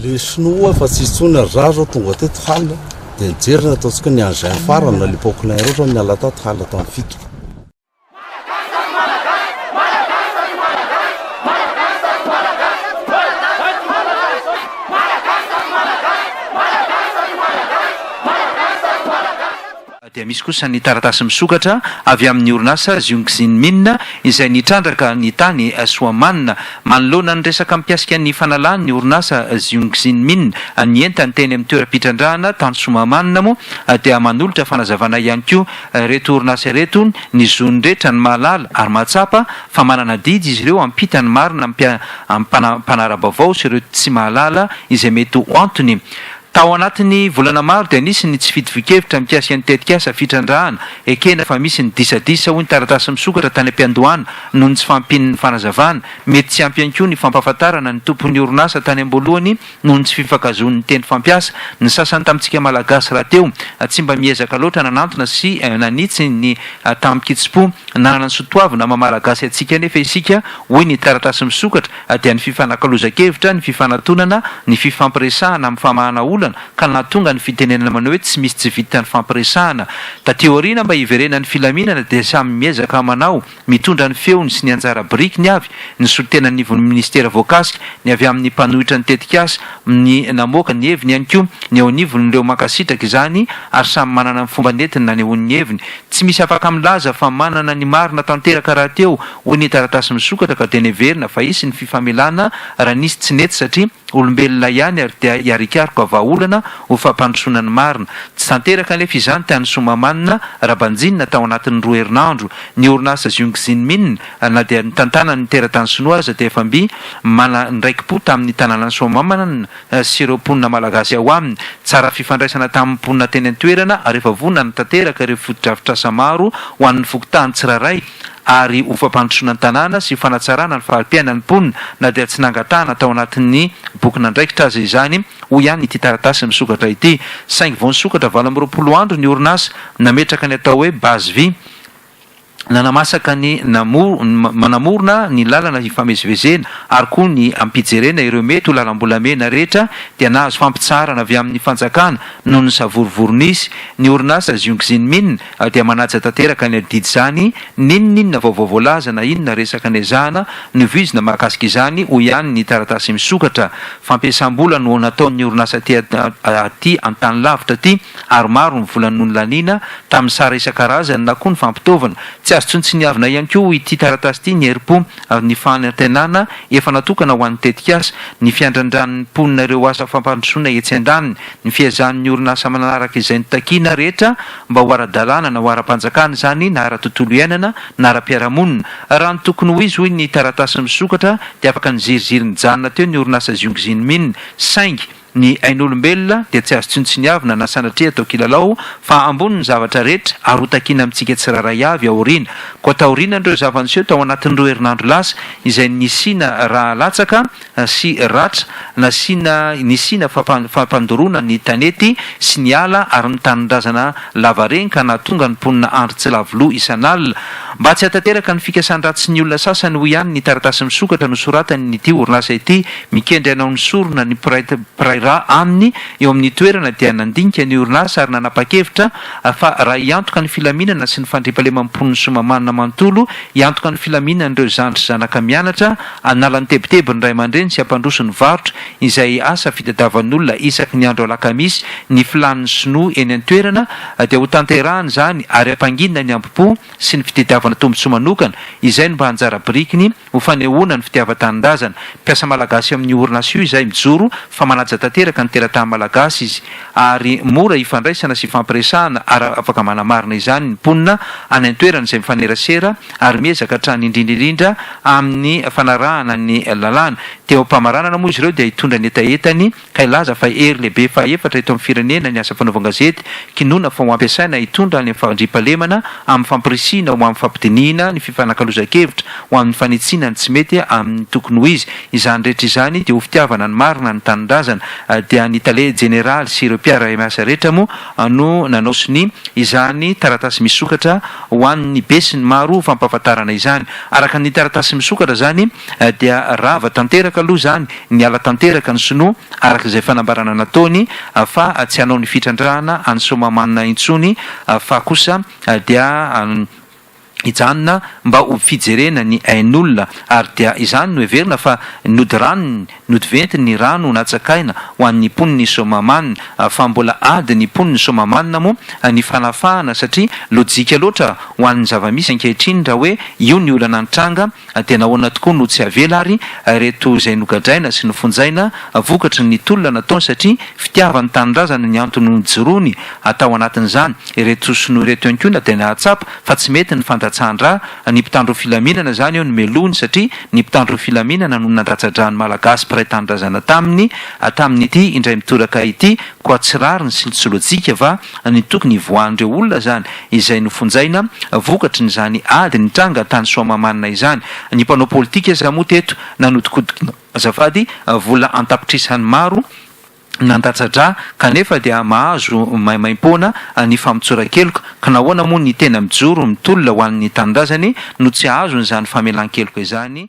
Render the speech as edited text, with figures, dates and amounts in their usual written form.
le sinoa fa tsy tsona razo tonga teto halina dia nijerina ataontsika ny engin farany na l'époque na roatra ny ala tato halina tamin'ny fito. Dia misy kosa ny taratasy misokatra avy amin'ny orinasa Xiongxinmin izay nitrandraka ny tany Soaman manoloana ny resaka mipiasika ny fanalany ny orinasa Xiongxinmin ny entany teny amin'ny toeram-pitrandrahana tany Soaman moa dia manolotra fanazavana ihany koa reto orinasa reto ny zony rehetra ny mahalala ary mahatsapa fa manana didy izy ireo ampitany marina mpanarabavao sy ireo tsy mahalala izay mety ho antony. Tao anatin'ny volana maro dia nisy ny tsy fitovy-kevitra mikasika ny tetikasa fitrandrahana ekena fa misy ny disadisa hoy ny taratasy misokatra tany am-piandohana noho ny tsy fampin'ny fanazavana mety tsy ampy ihany koa ny fampahafantarana ny tompon'ny orinasa tany am-boalohany noho ny tsy fifankazoan'ny teny fampiasa ny sasany tamintsika malagasy raha teo tsy mba miezaka loatra nanantona sy nanitsy ny tamikitspo nanana ny sotoavina mamalagasy atsika nefa isika hoy ny taratasy misokatra dia ny fifanakaloza-kevitra ny fifanantonana ny fifampiresahana amin'ny famahana olona ka nahatonga ny fitenenana manao hoe tsy misy tsy vita ny fampiresahana. Tateoriana mba hiverena ny filaminana dia samy miezaka manao mitondra ny feony sy ny anjara biriky ny avy ny solitena nivon'ny ministera voakasika ny avy amin'ny mpanohitra ny tetikasa ny namoaka ny heviny ihany koa ny eo anivon'ireo makasitraka izany ary samy manana ny fomba nentina na nehoan'ny heviny tsy misy afaka milaza fa manana ny marina tanteraka raha teo hoy ny taratasy misokatra ka dia neverina fa isy ny fifamelana raha nisy tsy nety satria olombelona ihany ary dia iarikariko avaolana ho fampandrosoana ny marina tsy tanteraka nefa izany tany Somamanina rabanjinina tao anatin'ny 2 herinandro ny orinasa Xiongxinmin na dia ny tantana ny teratany sinoaza dia efa mby mana ndraikim-po tamin'ny tanàna Soamamana sy ireo mponina malagasy ao aminy tsara fifandraisana tamin'ny mponina teny an-toerana ary efa vonona ny tanteraka ireo fotodrafitrasa maro ho an'ny fokotahany tsiraray ary ho fampandrosoana ny tanàna sy fanatsarana ny fahampiainan'ny mponina na dia tsy nangatahana tao anatin'ny boky nandraikitra azy izany ho ihany ity taratasy misokatra ity saingy vao nisokatra 20 andro ny orinasa nametraka ny atao hoe base vie nanamasaka ny manamorona ny lalana ifamezivezena ary koa ny ampijerena ireo mety ho lalam-bolamena rehetra dia nahazo fampitsarana avy amin'ny fanjakana noho ny savorovoron'isy ny orinasa Xiongxinmin dia manaja tanteraka ny adidy izany ninonina vaovao voalaza na inona resaka ny ezahana ny vizina mahakasika izany ho ihany ny taratasy misokatra fampiasam-bola no nataon'ny orinasa aty an-tany lavitra aty ary maro ny vola noho ny laniana tamin'ny sara isan-karazany na koa ny fampitaovana tsy azo tsontsy ny avina ihany koa ity taratasy ity ny herim-po ny fanantenana efa natokana ho an'ny tetikasa ny fiandrandrany mponina ireo asa fampandrosoana etsy an-daniny ny fiazan'ny orinasa manaraka izay ny takina rehetra mba ho ara-dalàna na ho ara-panjakana izany na ara-tontolo iainana na ara-piaramonina raha ny tokony ho izy hoy ny taratasy misokatra dia afaka niziriziry ny janona teo ny orinasa Xiongxinmin saingy ny ain'olombelona dia tsy azo tsontsy ny avina na sanatria atao kilalao fa ambony ny zavatra rehetra ary ho takina amintsika tsiraray avy aoriana koa taoriana ireo zavaniseho tao anatin'ny 2 herinandro lasa izay nisina raha latsaka sy ratra nisina fampandorona ny tanety sy ny ala ary ny tanindrazana lavareny ka nahatonga ny mponina andro tsy lavoloha isan'alina mba tsy hatateraka ny fikasany ratsy ny olona sasany ho ihany ny taratasy misokatra no soratany ity orinasa ity mikendry anao ny sorona ny raha aminy eo amin'ny toerana dia nandinika ny orinasa ary nanapa-kevitra fa raha hiantoka ny filaminana sy ny fandriampahalemam-pon'ny Somamanina manontolo hiantoka ny filaminana ireo zandry zanaka mianatra anala ny tebiteby ny ray aman-dreny sy ampandroso ny varotra izay asa fitadiavan'olona isaky ny andro alakamisy ny filan'ny sinoa eny an-toerana dia ho tanterahany izany ary ampanginina ny ambopo sy ny fitadiavana tombotsoa manokana izay no mba hanjara birikiny ho fanehoana ny fitiavan-tanindrazana mpiasa malagasy amin'ny orinasa io izay mijoro fa manaja teraka ny teratany malagasy izy ary mora ifandraisana sy fampiresahana ary afaka manamarina izany ny mponina any an-toerana izay mifanerasera ary miezaka hatrany indrindraindrindra amin'ny fanarahana ny lalàna teo am-pamaranana moa izy ireo dia hitondra ny etaetany ka ilaza fa hery lehibe fa efatra eto amin'ny firenena ny asa fanaovan-gazety kinona fa ho ampiasaina hitondra ny fandriampahalemana amin'ny fampirisina ho amin'ny fampidiniana ny fifanakaloza-kevitra ho amin'ny fanitsina ny tsy mety amin'ny tokony ho izy izany rehetra izany dia ho fitiavana ny marina ny tanindrazana dia ny tale général sy ireo mpiara-miasa rehetra moa no nanaosiny izany taratasy misokatra ho an'ny besiny maro fampahafantarana izany. Araka ny taratasy misokatra zany dia rava tanteraka aloha zany ny ala tanteraka ny sinoa araka izay fanambarana nataony fa tsy hanao ny fitrandrahana any Somamanina intsony fa kosa dia ijanona mba ho fijerena ny ain'olona ary dia izany no heverina fa nody ranony nody venty ny rano natsakaina ho an'ny mponiny Somamanina fa mbola ady ny mponiny Somamanina moa ny fanafahana satria lojika loatra ho an'ny zavamisy ankehitriny raha hoe io ny olana nitranga dia nahoana tokoa no tsy avela ary reto izay nogadraina sy nofonjaina vokatry ny tolona nataony satria fitiavan'ny tanindrazana ny antony jorony atao anatin'izany ireto sinoa reto ihany koa na dia nahatsapa fa tsy mety ny fandatsahana ny mpitandro filaminana zany eo ny melony satria ny mpitandro filaminana no nandatsadrany malagasy mpiray tanindrazana tamin'ny ity indray mitoraka ity koa tsy rariny sy tsy lojika va ny tokony voan'ireo olona zany izay nofonjaina vokatry n'izany ady nitranga tany Somamanina izany. Ny mpanao politika za moa teto nanodikodina azafady vola antapitrisany maro nandatsadra kanefa dia mahazo maimaim-pona ny famitsoran-keloka ka nahoana moa ny tena mijoro mitolona ho an'ny tanindrazany no tsy azo n'izany famelan-keloka izany.